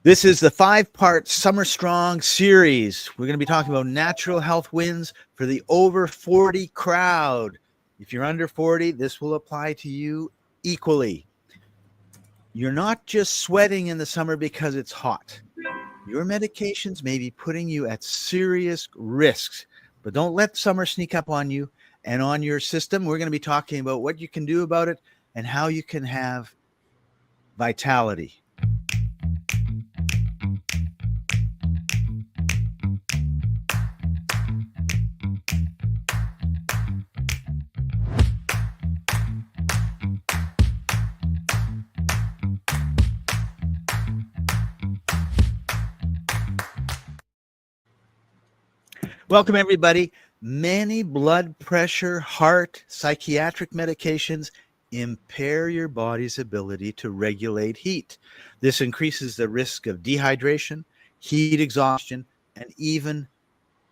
This is the 5-part Summer Strong series. We're going to be talking about natural health wins for the over 40 crowd. If you're under 40, this will apply to you equally. You're not just sweating in the summer because it's hot. Your medications may be putting you at serious risks, but don't let summer sneak up on you and on your system. We're going to be talking about what you can do about it and how you can have vitality. Welcome, everybody. Many blood pressure, heart, psychiatric medications impair your body's ability to regulate heat. This increases the risk of dehydration, heat exhaustion, and even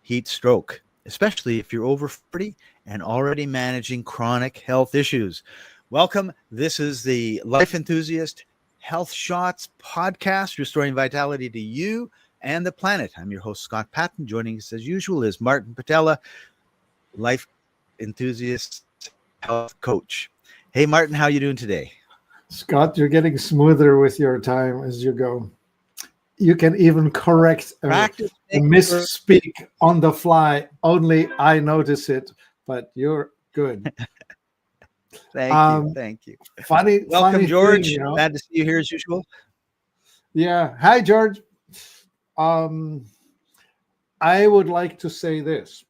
heat stroke, especially if you're over 40 and already managing chronic health issues. Welcome. This is the Life Enthusiast Health Shots podcast, restoring vitality to you and the planet. I'm your host, Scott Patton. Joining us as usual is Martin Patella, Life Enthusiast Health Coach. Hey, Martin, how are you doing today? Scott, you're getting smoother with your time as you go. You can even correct a misspeak on the fly. Only I notice it, but you're good. Thank you. Welcome, George. Thing, glad to see you here as usual. Yeah. Hi, George. I would like to say this.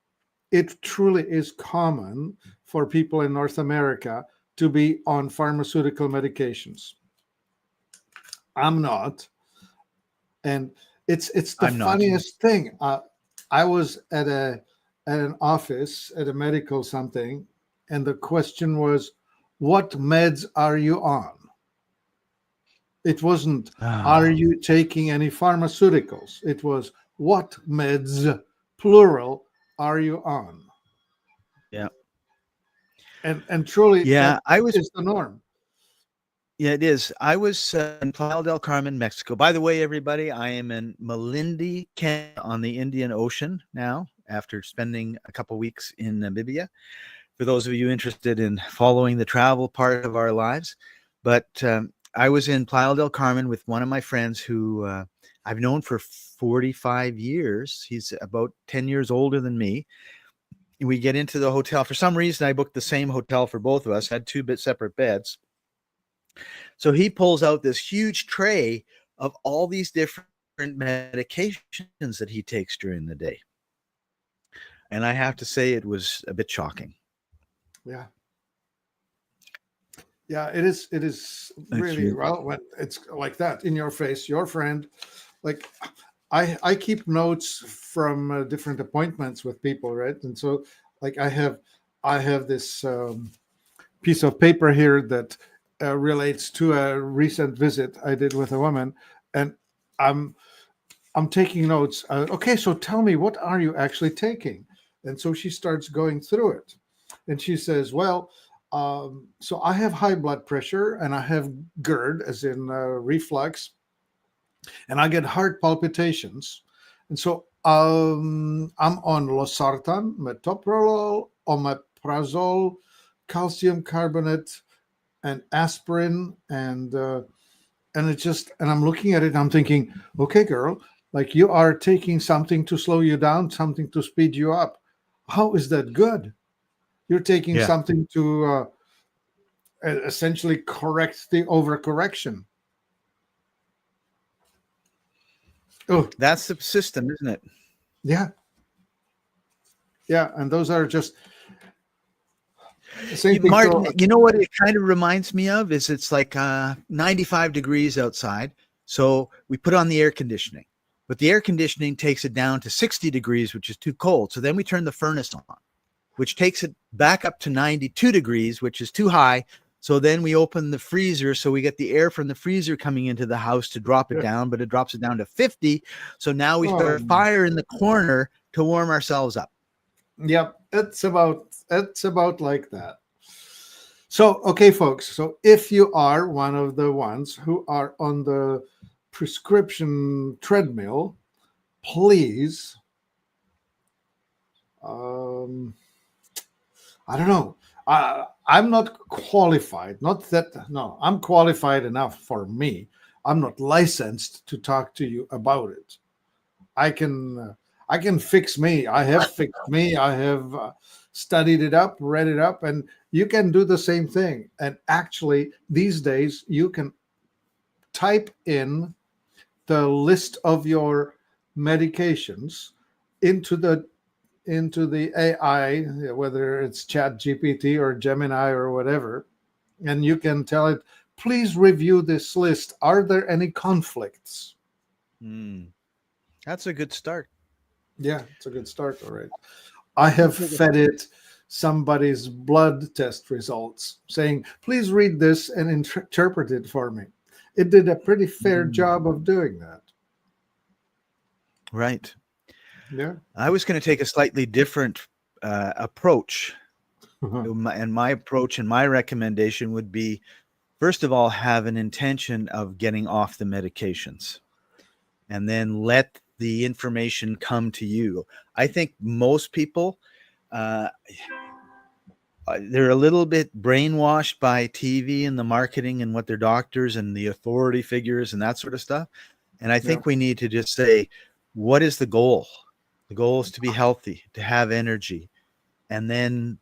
It truly is common for people in North America to be on pharmaceutical medications. I'm not. And it's the funniest thing. I was at an office at a medical something, and the question was, what meds are you on? It wasn't, are you taking any pharmaceuticals? It was, what meds, plural, are you on? Yeah. And truly, I was is the norm. Yeah, it is. I was in Playa del Carmen, Mexico. By the way, everybody, I am in Malindi, Kenya, on the Indian Ocean now, after spending a couple weeks in Namibia. For those of you interested in following the travel part of our lives. But I was in Playa del Carmen with one of my friends who I've known for 45 years. He's about 10 years older than me. We get into the hotel. For some reason, I booked the same hotel for both of us, had two separate beds. So he pulls out this huge tray of all these different medications that he takes during the day. And I have to say, it was a bit shocking. Yeah. Yeah, it is really, well, when it's like that in your face, your friend, like I keep notes from different appointments with people, right? And so like I have this piece of paper here that relates to a recent visit I did with a woman, and I'm taking notes. Okay, so tell me, what are you actually taking? And so she starts going through it, and she says, well, so I have high blood pressure, and I have GERD, as in reflux, and I get heart palpitations. And so I'm on losartan, metoprolol, omeprazole, calcium carbonate, and aspirin, and I'm looking at it, and I'm thinking, okay, girl, like you are taking something to slow you down, something to speed you up. How is that good? You're taking something to essentially correct the overcorrection. Oh, that's the system, isn't it? Yeah. Yeah, and those are just Martin, you know what it kind of reminds me of is it's like 95 degrees outside. So we put on the air conditioning, but the air conditioning takes it down to 60 degrees, which is too cold. So then we turn the furnace on, which takes it back up to 92 degrees, which is too high. So then we open the freezer. So we get the air from the freezer coming into the house to drop it down, but it drops it down to 50. So now we start a fire in the corner to warm ourselves up. Yep. It's about like that. So, okay, folks. So if you are one of the ones who are on the prescription treadmill, please. I don't know. I'm not qualified. Not that, no, I'm qualified enough for me. I'm not licensed to talk to you about it. I can fix me. I have fixed me. I have studied it up, read it up, and you can do the same thing. And actually, these days, you can type in the list of your medications into the AI, whether it's Chat GPT or Gemini or whatever, and you can tell it, please review this list. Are there any conflicts? That's a good start. Yeah, it's a good start. All right. I have fed it somebody's blood test results saying, please read this and interpret it for me. It did a pretty fair job of doing that. Right. Yeah. I was going to take a slightly different approach. And my approach and my recommendation would be, first of all, have an intention of getting off the medications and then let the information come to you. I think most people, they're a little bit brainwashed by TV and the marketing and what their doctors and the authority figures and that sort of stuff. And I think we need to just say, what is the goal? The goal is to be healthy, to have energy, and then,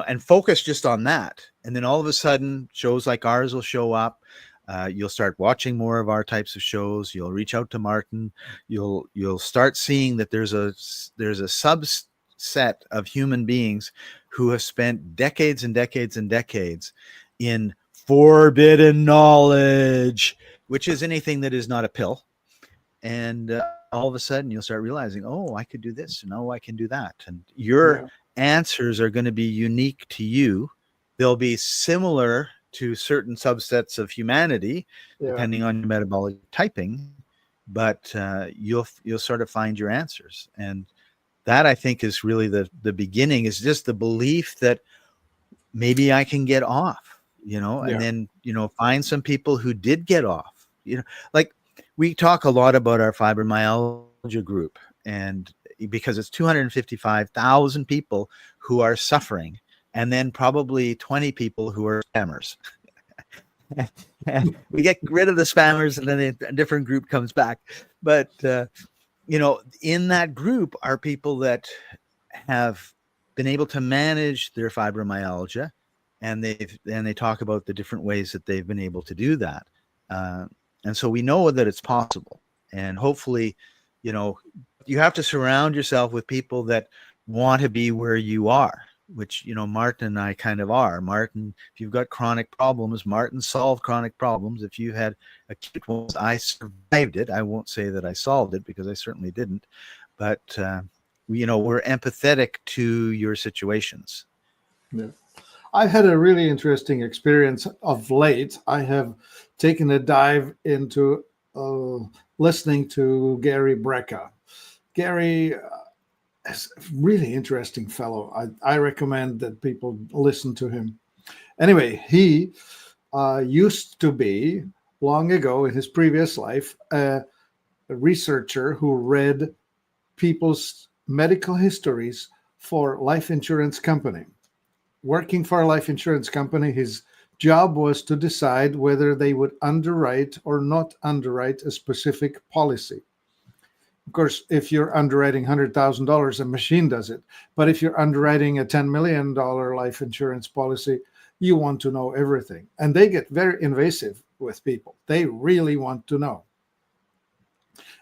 and focus just on that. And then all of a sudden, shows like ours will show up. You'll start watching more of our types of shows. You'll reach out to Martin. You'll start seeing that there's a subset of human beings who have spent decades and decades and decades in forbidden knowledge, which is anything that is not a pill. And all of a sudden you'll start realizing, oh, I could do this, and oh, I can do that. And your answers are going to be unique to you. They'll be similar to certain subsets of humanity, depending on your metabolic typing, but you'll sort of find your answers. And that, I think, is really the beginning, is just the belief that maybe I can get off, and then, find some people who did get off, like we talk a lot about our fibromyalgia group, and because it's 255,000 people who are suffering, and then probably 20 people who are spammers. We get rid of the spammers, and then a different group comes back. But, in that group are people that have been able to manage their fibromyalgia, and they talk about the different ways that they've been able to do that. And so we know that it's possible. And hopefully, you have to surround yourself with people that want to be where you are, which, Martin and I kind of are. Martin, if you've got chronic problems, Martin solved chronic problems. If you had acute ones, I survived it. I won't say that I solved it, because I certainly didn't. But, we're empathetic to your situations. Yeah. I had a really interesting experience of late. I have taken a dive into listening to Gary Brecka. Gary is a really interesting fellow. I recommend that people listen to him. Anyway, he used to be, long ago in his previous life, a researcher who read people's medical histories for life insurance company. Working for a life insurance company, his job was to decide whether they would underwrite or not underwrite a specific policy. Of course, if you're underwriting $100,000, a machine does it. But if you're underwriting a $10 million life insurance policy, you want to know everything. And they get very invasive with people. They really want to know.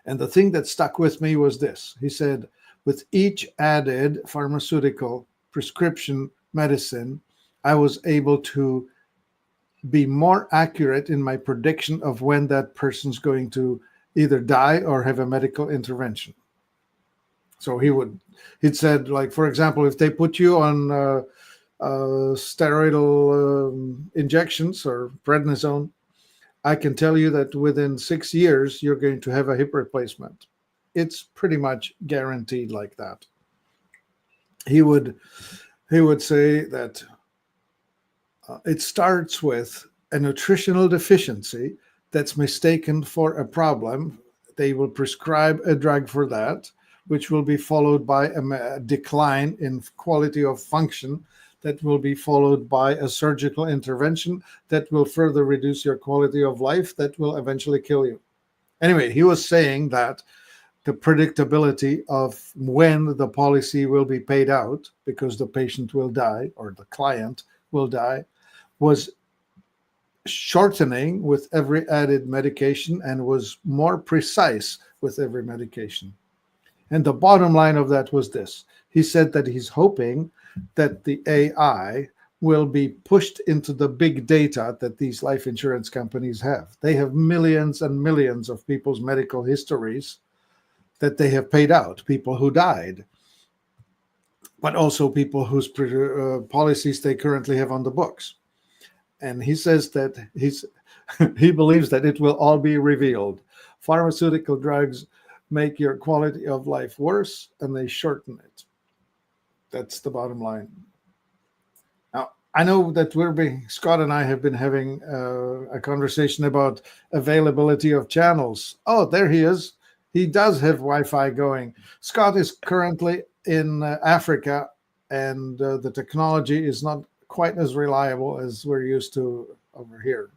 And the thing that stuck with me was this. He said, with each added pharmaceutical prescription medicine, I was able to be more accurate in my prediction of when that person's going to either die or have a medical intervention. So he'd said, like, for example, if they put you on steroidal injections or prednisone, I can tell you that within 6 years, you're going to have a hip replacement. It's pretty much guaranteed like that. He would say that it starts with a nutritional deficiency that's mistaken for a problem, they will prescribe a drug for that, which will be followed by a decline in quality of function, that will be followed by a surgical intervention that will further reduce your quality of life, that will eventually kill you. Anyway, he was saying that the predictability of when the policy will be paid out, because the patient will die or the client will die, was shortening with every added medication and was more precise with every medication. And the bottom line of that was this. He said that he's hoping that the AI will be pushed into the big data that these life insurance companies have. They have millions and millions of people's medical histories that they have paid out, people who died, but also people whose policies they currently have on the books. And he says that he believes that it will all be revealed. Pharmaceutical drugs make your quality of life worse, and they shorten it. That's the bottom line. Now, I know that Scott and I have been having a conversation about availability of channels. Oh, there he is. He does have Wi-Fi going. Scott is currently in Africa, and the technology is not quite as reliable as we're used to over here.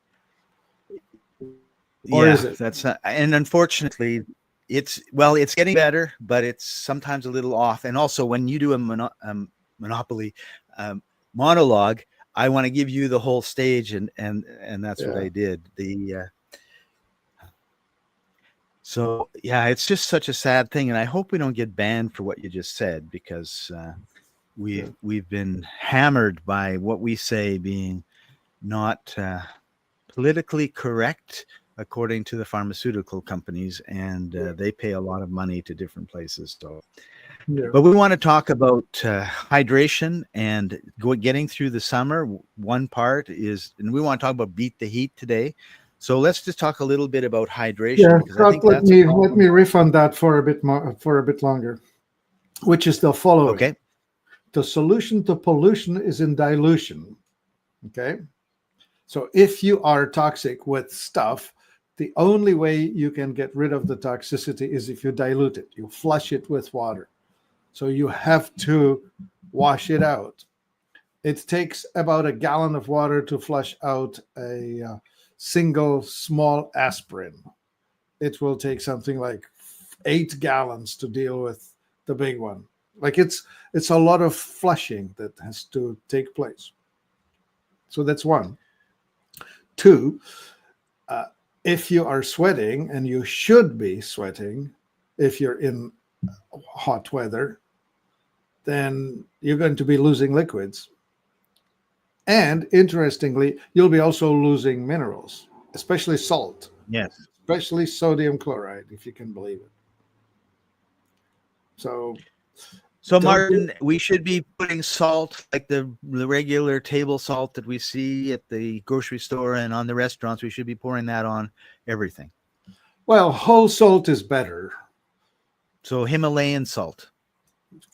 Or is it? That's and unfortunately, it's getting better, but it's sometimes a little off. And also, when you do a monopoly monologue, I want to give you the whole stage, and that's what I did. So yeah, it's just such a sad thing, and I hope we don't get banned for what you just said, because we've been hammered by what we say being not politically correct according to the pharmaceutical companies, and they pay a lot of money to different places. So, but we want to talk about hydration and getting through the summer. One part is, and we want to talk about beat the heat today. So let's just talk a little bit about hydration. Yeah, because I think let me riff on that for a bit longer, which is the following. Okay. The solution to pollution is in dilution. Okay. So if you are toxic with stuff, the only way you can get rid of the toxicity is if you dilute it. You flush it with water. So you have to wash it out. It takes about a gallon of water to flush out a single small aspirin. It will take something like 8 gallons to deal with the big one. Like it's a lot of flushing that has to take place. So that's one. Two, if you are sweating, and you should be sweating if you're in hot weather, then you're going to be losing liquids. And interestingly, you'll be also losing minerals, especially salt. Yes. Especially sodium chloride, if you can believe it. So Martin, we should be putting salt, like the regular table salt that we see at the grocery store and on the restaurants. We should be pouring that on everything. Well, whole salt is better. So Himalayan salt,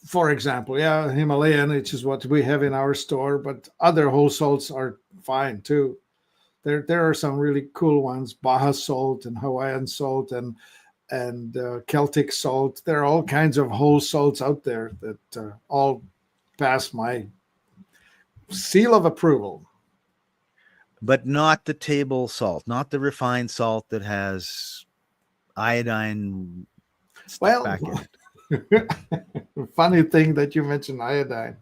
for example, Himalayan, which is what we have in our store, but other whole salts are fine too. There are some really cool ones: Baja salt and Hawaiian salt and Celtic salt. There are all kinds of whole salts out there that all pass my seal of approval. But not the table salt, not the refined salt that has iodine back in it. Funny thing that you mentioned iodine.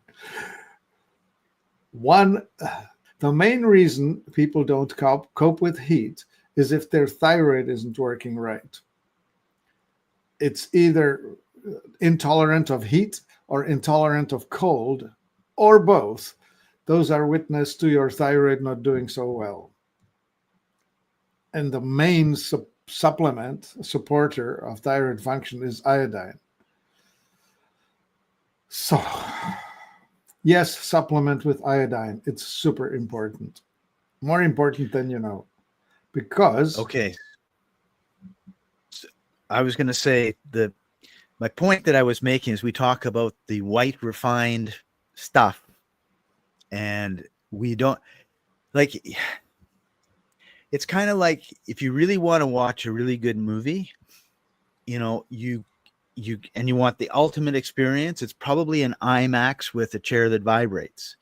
The main reason people don't cope with heat is if their thyroid isn't working right. It's either intolerant of heat or intolerant of cold, or both. Those are witness to your thyroid not doing so well. And the main supporter of thyroid function is iodine. So, yes, supplement with iodine. It's super important. More important than you know. Because... Okay. I was going to say my point that I was making is we talk about the white refined stuff, and we don't, like, it's kind of like if you really want to watch a really good movie, you want the ultimate experience, it's probably an IMAX with a chair that vibrates.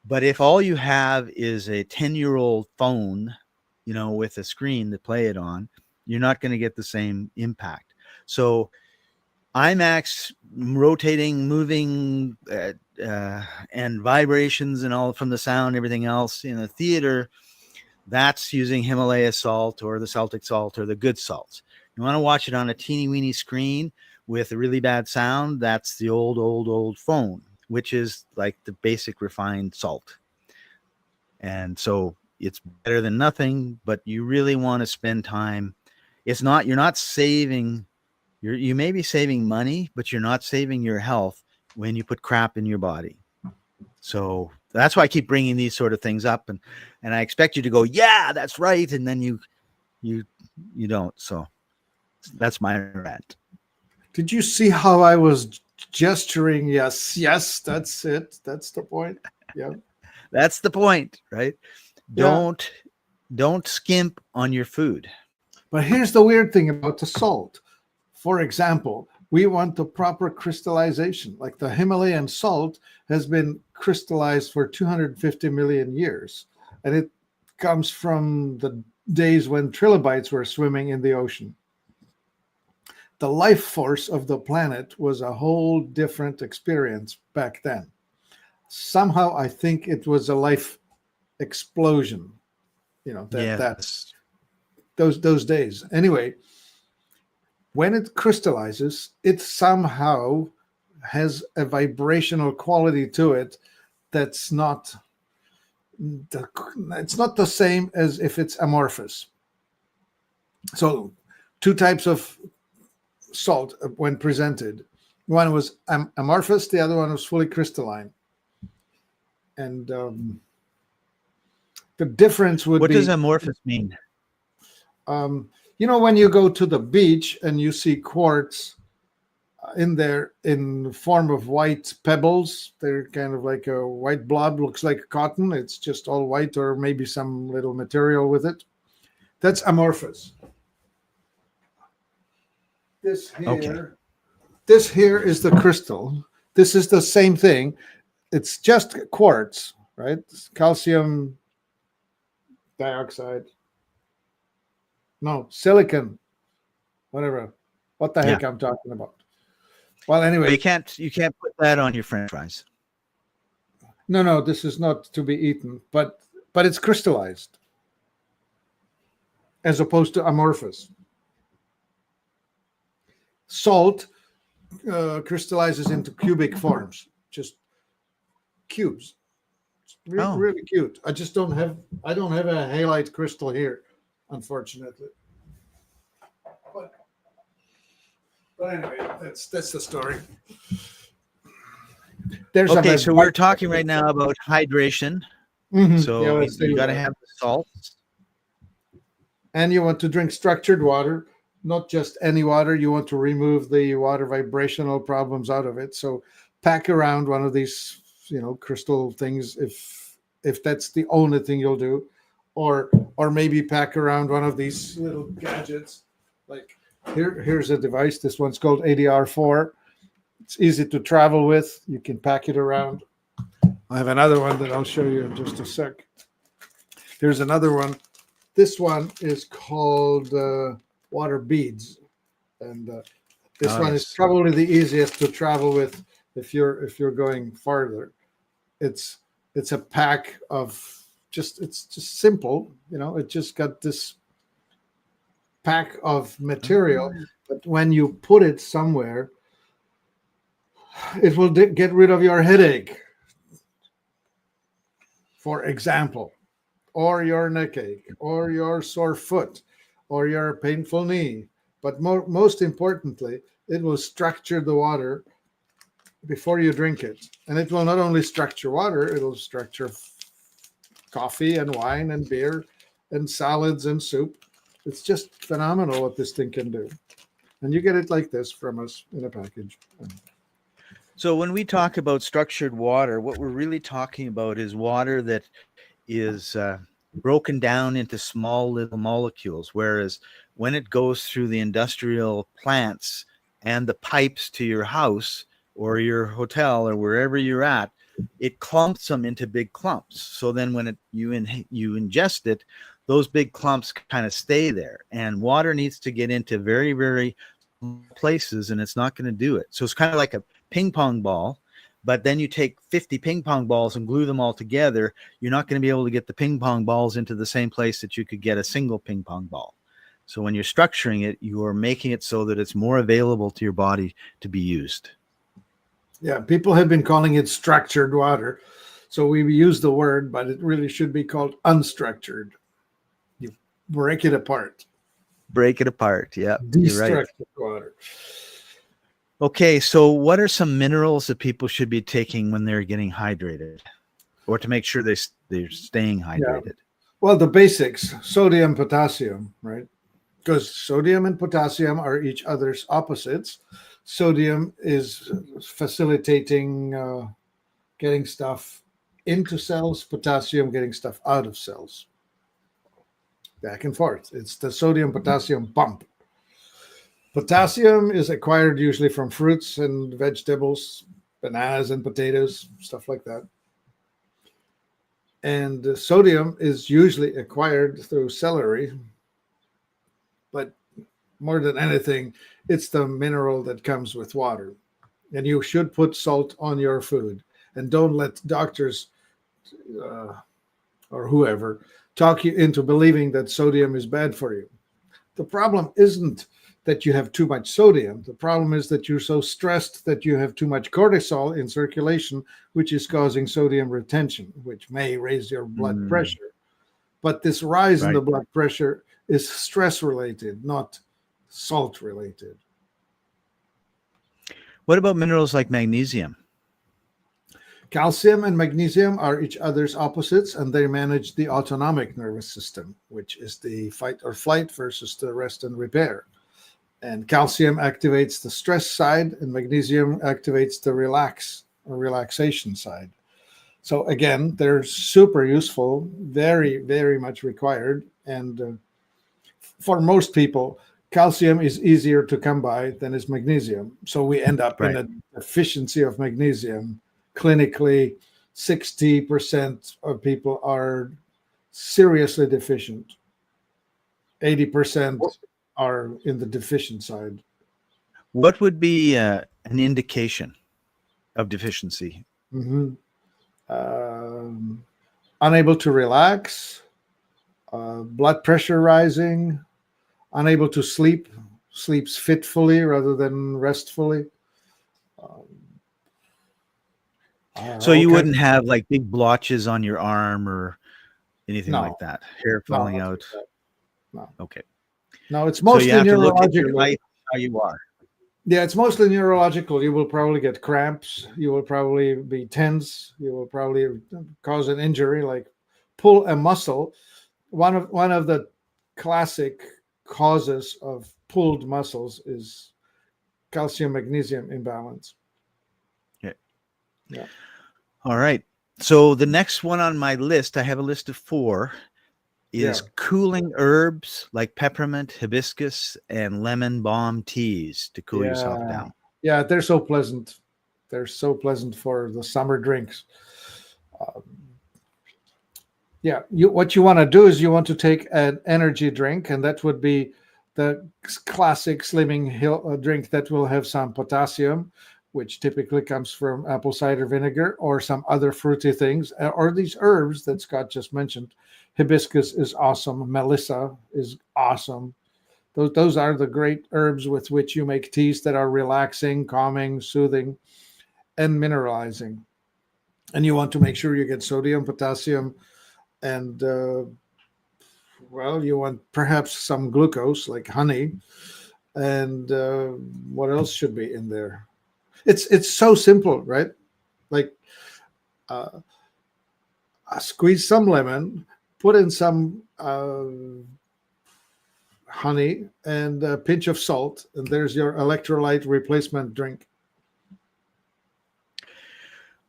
But if all you have is a 10-year-old phone, with a screen to play it on, you're not going to get the same impact. So IMAX, rotating, moving, and vibrations and all from the sound, everything else in the theater, that's using Himalaya salt or the Celtic salt or the good salts. You want to watch it on a teeny weeny screen with a really bad sound, that's the old phone, which is like the basic refined salt. And so it's better than nothing, but you really want to spend time. You're not saving, you may be saving money, but you're not saving your health when you put crap in your body. So that's why I keep bringing these sort of things up, and I expect you to go, yeah, that's right, and then you don't. So that's my rant. Did you see how I was gesturing? Yes, that's it. That's the point. Yeah, that's the point, right? Yeah. Don't skimp on your food. But here's the weird thing about the salt. For example, we want the proper crystallization. Like the Himalayan salt has been crystallized for 250 million years. And it comes from the days when trilobites were swimming in the ocean. The life force of the planet was a whole different experience back then. Somehow I think it was a life explosion. That's those days. Anyway, when it crystallizes, it somehow has a vibrational quality to it that's it's not the same as if it's amorphous. So 2 types of salt when presented. One was amorphous, the other one was fully crystalline. And the difference would be... What does amorphous mean? When you go to the beach and you see quartz in there in form of white pebbles, they're kind of like a white blob, looks like cotton. It's just all white or maybe some little material with it. That's amorphous. This here is the crystal. This is the same thing. It's just quartz, right? Calcium dioxide. No, silicon. Whatever. What the heck I'm talking about. Well, anyway. You can't put that on your French fries. No, this is not to be eaten, but it's crystallized as opposed to amorphous. Salt crystallizes into cubic forms, just cubes. It's really cute. I don't have a halite crystal here, unfortunately. But anyway, that's the story. So we're talking right now about hydration. Mm-hmm. So you got to have the salts. And you want to drink structured water, not just any water. You want to remove the water vibrational problems out of it. So pack around one of these, crystal things if that's the only thing you'll do, or maybe pack around one of these little gadgets. Like here's a device. This one's called ADR4. It's easy to travel with. You can pack it around. I have another one that I'll show you in just a sec. Here's another one. This one is called water beads, and this one is probably the easiest to travel with if you're going farther. It's a pack of it's just simple, it just got this pack of material, but when you put it somewhere, it will get rid of your headache, for example, or your neck ache, or your sore foot, or your painful knee. But most importantly, it will structure the water before you drink it. And it will not only structure water, it will structure coffee and wine and beer and salads and soup. It's just phenomenal what this thing can do. And you get it like this from us in a package. So when we talk about structured water, what we're really talking about is water that is broken down into small little molecules, whereas when it goes through the industrial plants and the pipes to your house or your hotel or wherever you're at, it clumps them into big clumps. So then when you ingest it, those big clumps kind of stay there. And water needs to get into very, very places, and it's not going to do it. So it's kind of like a ping pong ball. But then you take 50 ping pong balls and glue them all together, you're not going to be able to get the ping pong balls into the same place that you could get a single ping pong ball. So when you're structuring it, you are making it so that it's more available to your body to be used. Yeah, people have been calling it structured water. So we use the word, but it really should be called unstructured. You break it apart. Break it apart. Yeah, you're right. Destructured water. Okay, so what are some minerals that people should be taking when they're getting hydrated, or to make sure they're staying hydrated? Yeah. Well, the basics: sodium, potassium, right? Because sodium and potassium are each other's opposites. Sodium is facilitating getting stuff into cells, potassium getting stuff out of cells. Back and forth. It's the sodium-potassium pump. Potassium is acquired usually from fruits and vegetables, bananas and potatoes, stuff like that. And sodium is usually acquired through celery, but more than anything, it's the mineral that comes with water. And you should put salt on your food. And don't let doctors or whoever talk you into believing that sodium is bad for you. The problem isn't that you have too much sodium. The problem is that you're so stressed that you have too much cortisol in circulation, which is causing sodium retention, which may raise your blood pressure. But this rise in the blood pressure is stress related, not salt related. What about minerals like magnesium? Calcium and magnesium are each other's opposites, and they manage the autonomic nervous system, which is the fight or flight versus the rest and repair. And calcium activates the stress side, and magnesium activates the relaxation side. So again, they're super useful, very, very much required. And for most people, calcium is easier to come by than is magnesium. So we end up in a deficiency of magnesium. Clinically, 60% of people are seriously deficient. 80% are in the deficient side. What would be an indication of deficiency? Unable to relax, blood pressure rising, unable to sleep, sleeps fitfully rather than restfully. So you wouldn't have like big blotches on your arm or anything like that, hair falling out? No. Okay. No, it's mostly so you have neurological. to look at your life, how you are. Yeah, it's mostly neurological. You will probably get cramps. You will probably be tense. You will probably cause an injury, like pull a muscle. One of the classic causes of pulled muscles is calcium magnesium imbalance. Okay. Yeah. All right. So the next one on my list, I have a list of 4, is cooling herbs like peppermint, hibiscus, and lemon balm teas to cool yourself down. Yeah, they're so pleasant. They're so pleasant for the summer drinks. What you want to do is you want to take an energy drink, and that would be the classic slimming drink that will have some potassium, which typically comes from apple cider vinegar or some other fruity things, or these herbs that Scott just mentioned. Hibiscus is awesome. Melissa is awesome. Those are the great herbs with which you make teas that are relaxing, calming, soothing, and mineralizing. And you want to make sure you get sodium, potassium, and you want perhaps some glucose like honey. And what else should be in there? It's so simple, right? Like squeeze some lemon, put in some honey, and a pinch of salt, and there's your electrolyte replacement drink.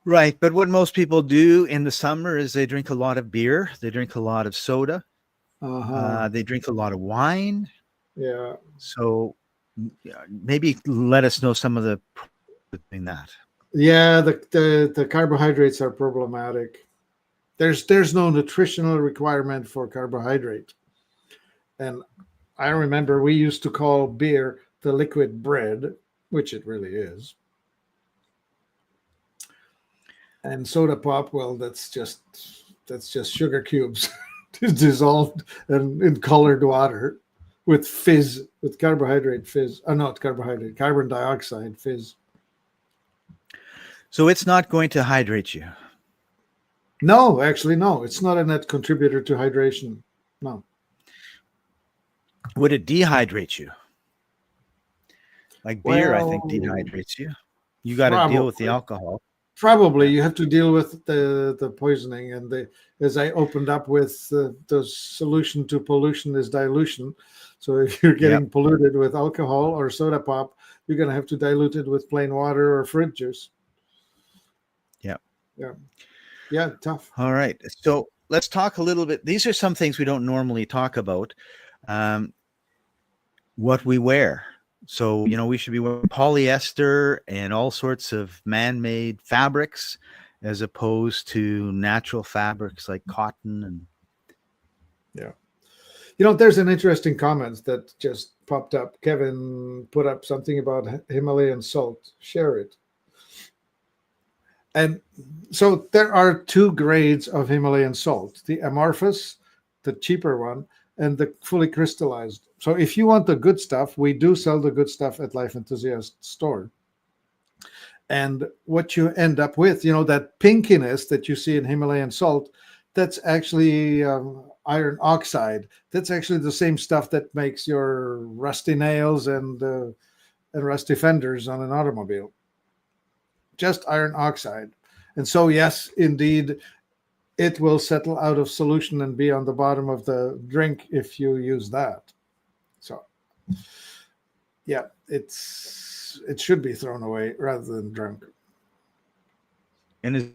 Right. But what most people do in the summer is they drink a lot of beer, they drink a lot of soda, they drink a lot of wine. Yeah. So maybe let us know some of the doing that. Yeah, the carbohydrates are problematic. There's no nutritional requirement for carbohydrate. And I remember we used to call beer the liquid bread, which it really is. And soda pop, well, that's just sugar cubes dissolved in colored water with fizz, with carbohydrate fizz. Not carbohydrate, carbon dioxide fizz. So it's not going to hydrate you. No, actually, no. It's not a net contributor to hydration. No. Would it dehydrate you? Like beer, I think Well, dehydrates you. You got to deal with the probably. alcohol. Probably Yeah. you have to deal with the poisoning, and as I opened up with the solution to pollution is dilution. So if you're Yep. getting polluted with alcohol or soda pop, you're going to have to dilute it with plain water or fruit juice. Yeah. Yeah. Yeah. Tough. All right. So let's talk a little bit. These are some things we don't normally talk about. What we wear. So, we should be wearing polyester and all sorts of man-made fabrics as opposed to natural fabrics like cotton. And Yeah. There's an interesting comment that just popped up. Kevin put up something about Himalayan salt. Share it. And so there are two grades of Himalayan salt, the amorphous, the cheaper one, and the fully crystallized. So if you want the good stuff, we do sell the good stuff at Life Enthusiast store. And what you end up with, that pinkiness that you see in Himalayan salt, that's actually iron oxide. That's actually the same stuff that makes your rusty nails and rusty fenders on an automobile. Just iron oxide. And so, yes, indeed, it will settle out of solution and be on the bottom of the drink if you use that. So, yeah, it should be thrown away rather than drunk. is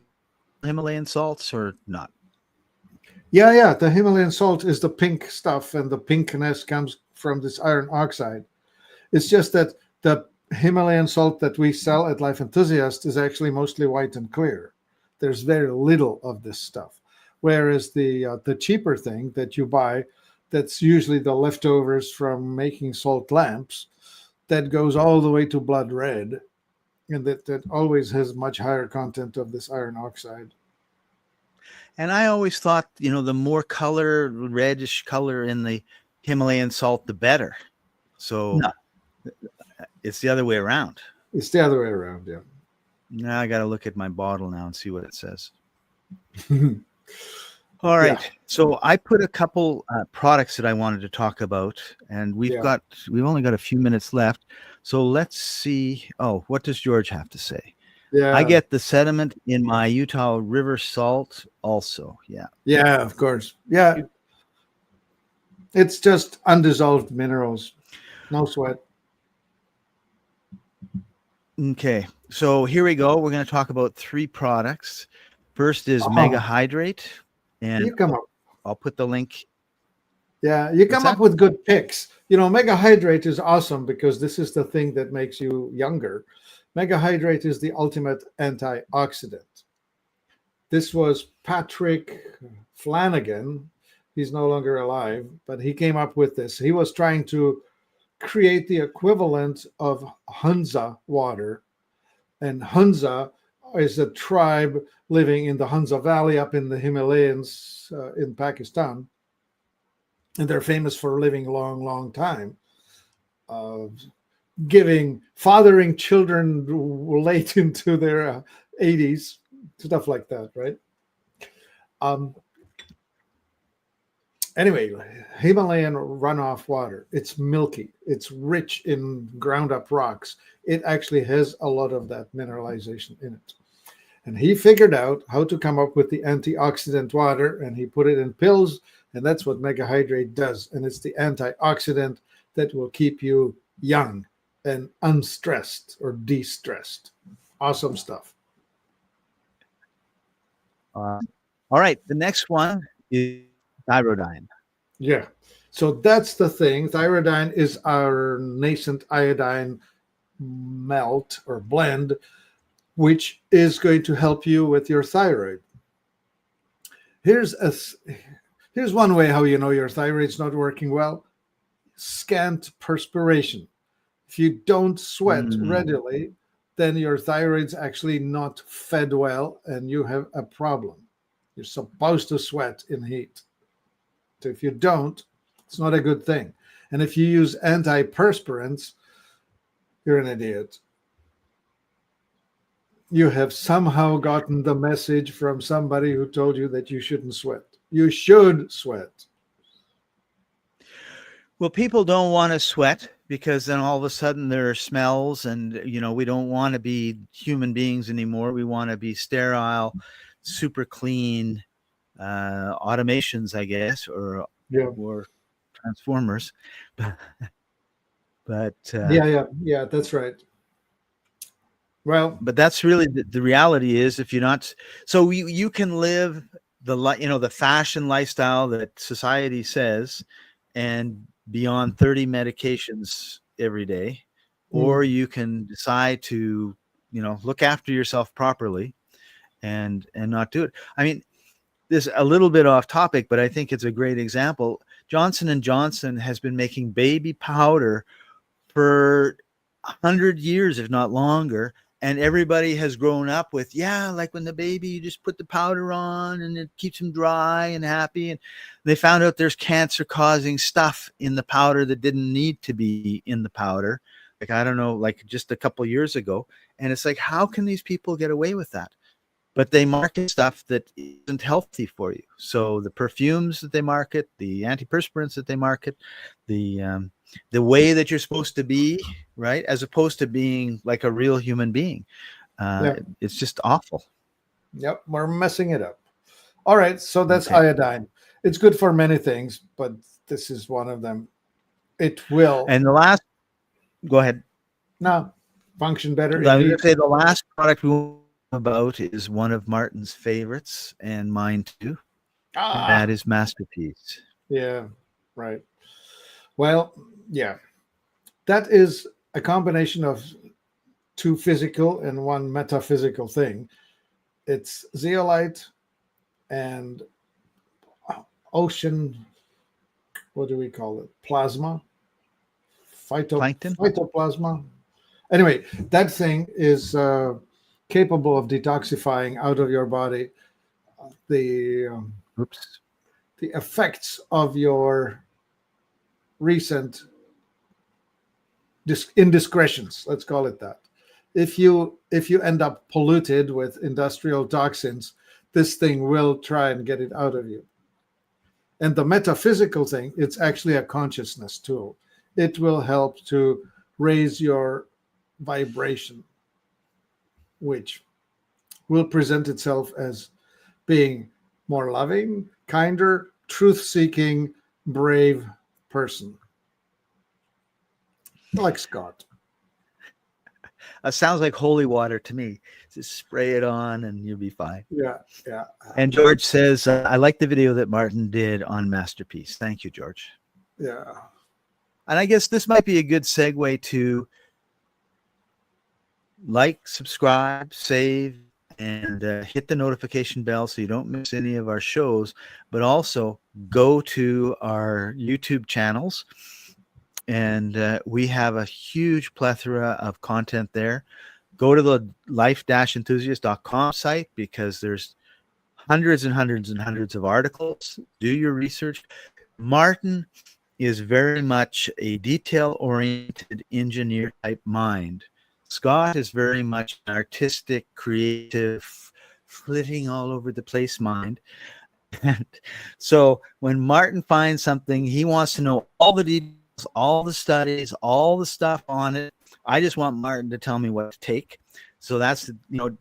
Himalayan salts or not? Yeah. The Himalayan salt is the pink stuff, and the pinkness comes from this iron oxide. It's just that the Himalayan salt that we sell at Life Enthusiast is actually mostly white and clear. There's very little of this stuff. Whereas the cheaper thing that you buy, that's usually the leftovers from making salt lamps, that goes all the way to blood red, and that always has much higher content of this iron oxide. And I always thought, the more color, reddish color in the Himalayan salt, the better. So No. It's the other way around. It's the other way around, yeah. Now I got to look at my bottle now and see what it says. All right. Yeah. So I put a couple products that I wanted to talk about, and we've only got a few minutes left. So let's see. Oh, what does George have to say? Yeah. I get the sediment in my Utah River salt also. Yeah. Yeah, of course. Yeah. It's just undissolved minerals. No sweat. Okay. So here we go. We're going to talk about 3 products. First is Megahydrate. And you come up. I'll put the link. Yeah, you come up with good picks. Megahydrate is awesome because this is the thing that makes you younger. Megahydrate is the ultimate antioxidant. This was Patrick Flanagan. He's no longer alive, but he came up with this. He was trying to create the equivalent of Hunza water. And Hunza is a tribe living in the Hunza Valley up in the Himalayas in Pakistan. And they're famous for living a long, long time. Fathering children late into their 80s, stuff like that, right? Anyway, Himalayan runoff water. It's milky. It's rich in ground up rocks. It actually has a lot of that mineralization in it. And he figured out how to come up with the antioxidant water, and he put it in pills, and that's what Megahydrate does. And it's the antioxidant that will keep you young and unstressed or de-stressed. Awesome stuff. All right. The next one is Thyrodine. Yeah. So that's the thing. Thyrodine is our nascent iodine melt or blend, which is going to help you with your thyroid. Here's a here's one way how you know your thyroid's not working well. Scant perspiration. If you don't sweat readily, then your thyroid's actually not fed well and you have a problem. You're supposed to sweat in heat. So if you don't, it's not a good thing. And if you use antiperspirants, you're an idiot. You have somehow gotten the message from somebody who told you that you shouldn't sweat. You should sweat. Well, people don't want to sweat because then all of a sudden there are smells, and we don't want to be human beings anymore. We want to be sterile, super clean automations, I guess, or transformers. But yeah, that's right. Well, but that's really the reality is, if you're not, so you can live the fashion lifestyle that society says and be on 30 medications every day, or you can decide to look after yourself properly and not do it. I mean, this a little bit off topic, but I think it's a great example. Johnson & Johnson has been making baby powder for 100 years, if not longer. And everybody has grown up with, like when the baby, you just put the powder on and it keeps them dry and happy. And they found out there's cancer causing stuff in the powder that didn't need to be in the powder. Like, I don't know, like just a couple of years ago. And it's like, how can these people get away with that? But they market stuff that isn't healthy for you. So the perfumes that they market, the antiperspirants that they market, the way that you're supposed to be, right, as opposed to being like a real human being. It's just awful. Yep, we're messing it up. All right, so that's iodine. It's good for many things, but this is one of them. It will. And the last, go ahead. No, function better. I was going to say the last product we want about is one of Martin's favorites and mine too. That is Masterpiece. Yeah, right. Well, yeah, that is a combination of two physical and one metaphysical thing. It's zeolite and ocean, what do we call it? Plasma? Plankton? Phytoplasma. Anyway, that thing is capable of detoxifying out of your body the effects of your recent indiscretions, let's call it that. If you end up polluted with industrial toxins, this thing will try and get it out of you. And the metaphysical thing, it's actually a consciousness tool. It will help to raise your vibration, which will present itself as being more loving, kinder, truth-seeking, brave person. Like Scott. Sounds like holy water to me. Just spray it on and you'll be fine. Yeah. And George says, I like the video that Martin did on Masterpiece. Thank you, George. Yeah. And I guess this might be a good segue to like, subscribe, save, and hit the notification bell so you don't miss any of our shows, but also go to our YouTube channels. And we have a huge plethora of content there. Go to the life-enthusiast.com site because there's hundreds and hundreds and hundreds of articles. Do your research. Martin is very much a detail-oriented engineer type mind. Scott is very much an artistic, creative, flitting all over the place mind. And so when Martin finds something, he wants to know all the details, all the studies, all the stuff on it. I just want Martin to tell me what to take. So that's,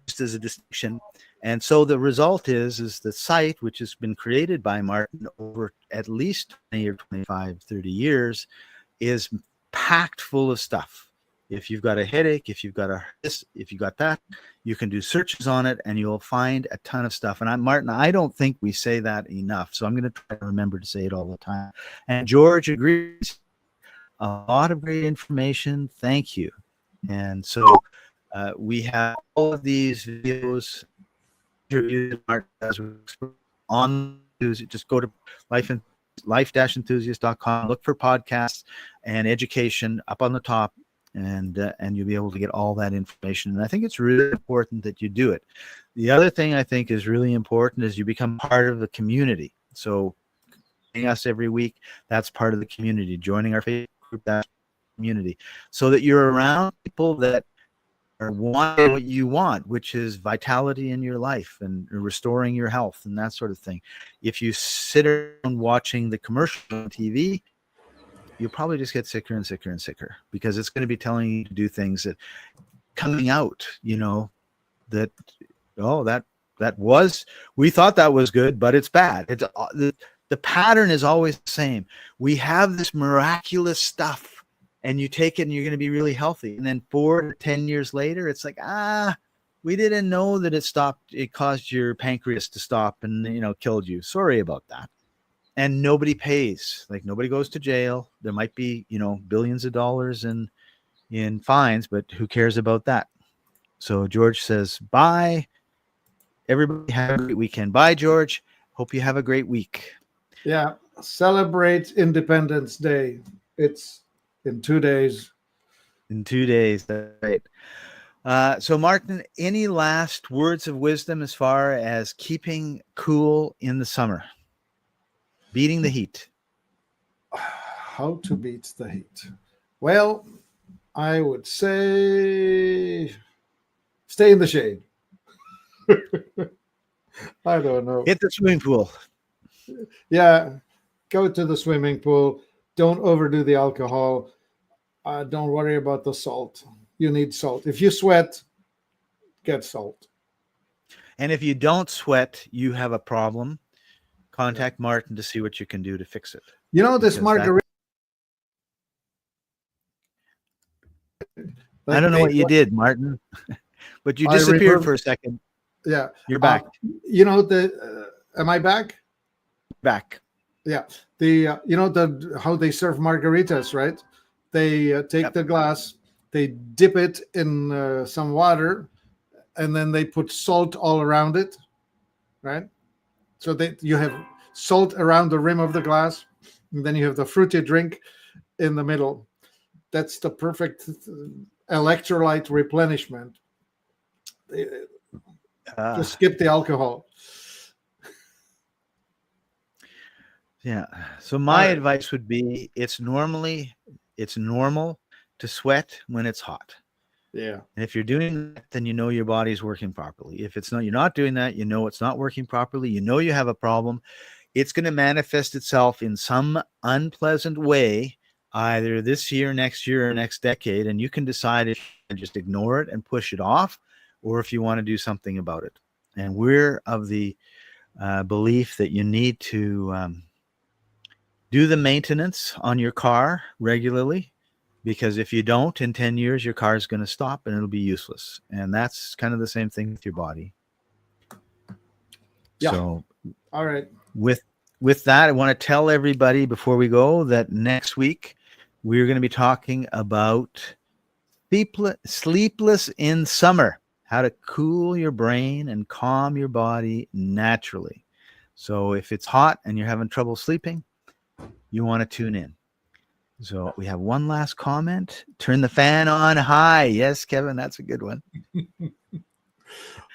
just as a distinction. And so the result is the site, which has been created by Martin over at least 20 or 25, 30 years, is packed full of stuff. If you've got a headache, if you've got this, if you got that, you can do searches on it and you'll find a ton of stuff. And Martin, I don't think we say that enough. So I'm going to try to remember to say it all the time. And George agrees. A lot of great information. Thank you. And so we have all of these videos, interviews Martin does on. Just go to life-enthusiast.com, look for podcasts and education up on the top, and you'll be able to get all that information. And I think it's really important that you do it. The other thing I think is really important is you become part of the community. So joining us every week, that's part of the community. Joining our Facebook group, that's community. So that you're around people that are wanting what you want, which is vitality in your life and restoring your health and that sort of thing. If you sit around watching the commercial on TV, you'll probably just get sicker and sicker and sicker, because it's going to be telling you to do things that coming out, that, we thought that was good, but it's bad. It's the pattern is always the same. We have this miraculous stuff and you take it and you're going to be really healthy. And then 4 to 10 years later, it's like, we didn't know that it caused your pancreas to stop and, killed you. Sorry about that. And nobody pays. Like, nobody goes to jail. There might be, billions of dollars in fines, but who cares about that? So George says, bye. Everybody have a great weekend. Bye, George. Hope you have a great week. Yeah. Celebrate Independence Day. It's in 2 days. In 2 days. That's right. So Martin, any last words of wisdom as far as keeping cool in the summer? Beating the heat. How to beat the heat? Well, I would say stay in the shade. I don't know. Hit the swimming pool. Yeah, go to the swimming pool. Don't overdo the alcohol. Don't worry about the salt. You need salt. If you sweat, get salt. And if you don't sweat, you have a problem. Contact Martin to see what you can do to fix it. This margarita. I don't know what you did, Martin, but you disappeared for a second. Yeah. You're back. Am I back? Back. Yeah. How they serve margaritas, right? They take the glass, they dip it in some water, and then they put salt all around it, right? So you have salt around the rim of the glass, and then you have the fruity drink in the middle. That's the perfect electrolyte replenishment. Just skip the alcohol. Yeah. So my advice would be, it's normal to sweat when it's hot. Yeah. And if you're doing that, then your body's working properly. If you're not doing that, it's not working properly. You have a problem. It's going to manifest itself in some unpleasant way, either this year, next year, or next decade. And you can decide if you just ignore it and push it off, or if you want to do something about it. And we're of the belief that you need to do the maintenance on your car regularly, because if you don't, in 10 years, your car is going to stop and it'll be useless. And that's kind of the same thing with your body. Yeah. So, all right. With that, I want to tell everybody before we go that next week we're going to be talking about sleepless in summer, how to cool your brain and calm your body naturally. So if it's hot and you're having trouble sleeping, you want to tune in. So we have one last comment. Turn the fan on high. Yes, Kevin, that's a good one.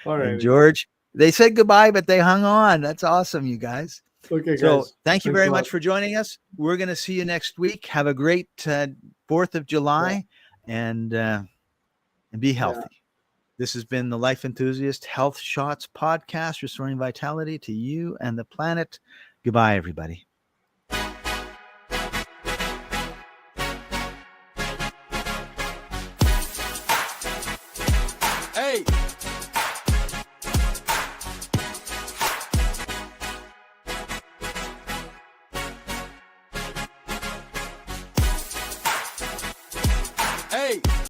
All right. And George, they said goodbye, but they hung on. That's awesome, you guys. Okay, so guys. Thank you very much for joining us. We're going to see you next week. Have a great 4th of July, and be healthy. Yeah. This has been the Life Enthusiast Health Shots podcast, restoring vitality to you and the planet. Goodbye, everybody.